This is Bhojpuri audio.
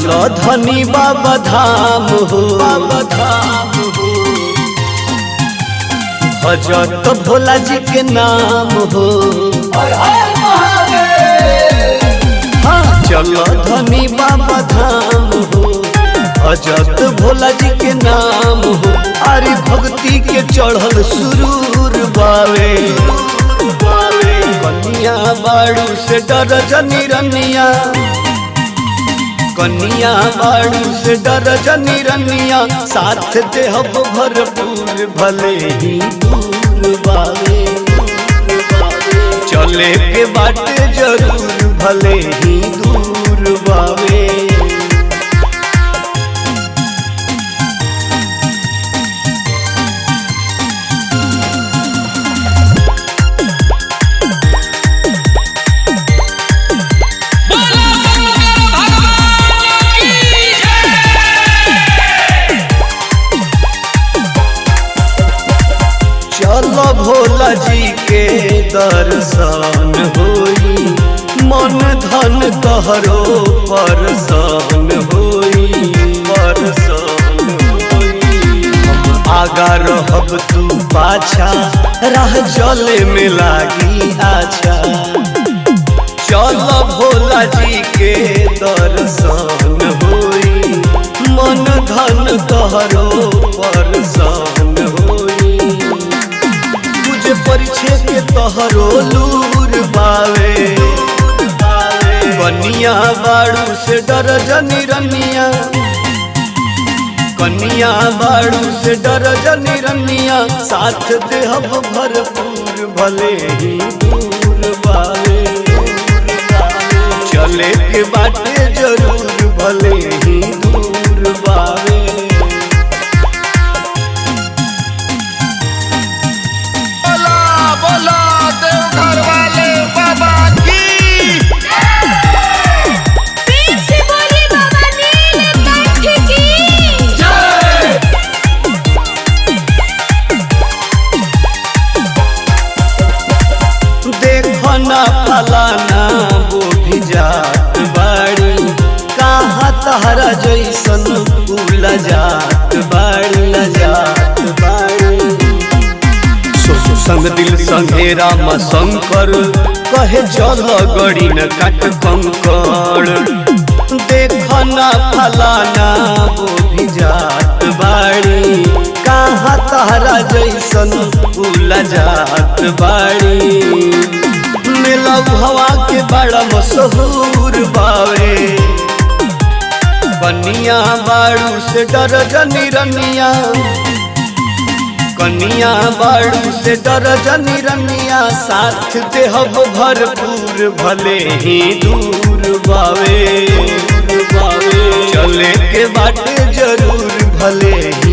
चलो धनी बाबा धाम हो, बाबा धाम हो, भजत भोला जी के नाम हो। हाँ चलो धनी बाबा धाम हो, भजत भोला जी के नाम हो। अरे भक्ति के चढ़ल सुरूर बावे, कन्या बाड़ू से डर जनी रनिया, कन्या बाड़ू से डर जनी रनिया। साथ देहब भरपूर भले ही दूर बावे, चले के बाटे जरूर भले ही दूर बावे। चलो भोला जी के दर्शन होई, मन धन तहरो परसान होई, परसान होई। हम आगा रहब तू पाछा, राह चले में लागी आछा। चलो भोला जी के दर्शन होई, मन धन तहरो परसान होई। परिछे के तोहरो लूर बावे, कन्या बाड़ू से डर जनी रनिया, कन्या बाड़ू से डर जनी रनिया। साथ देहब भरपूर भले ही दूर बावे, चले के बाटे जरूर भले ही दूर बावे। देखना फलाना वो भी जात बाड़ी, कहाँ तहरा जैसन उला जात बाड़ी, जात बाड़ी। संग दिल संघेरा म शंकर कहे चल गड़ी न काट कंकड़। देखना फलाना वो भी जात बाड़ी, कहाँ तहरा जैसन उला जात बाड़ी। मेला हवा के बड़ा मशहूर बावे, कन्या बाड़ू से डर जनी रनिया, कन्या बाड़ू से डर जनी रनिया। साथ देहब भरपूर भले ही दूर बावे, चले के बाटे जरूर भले ही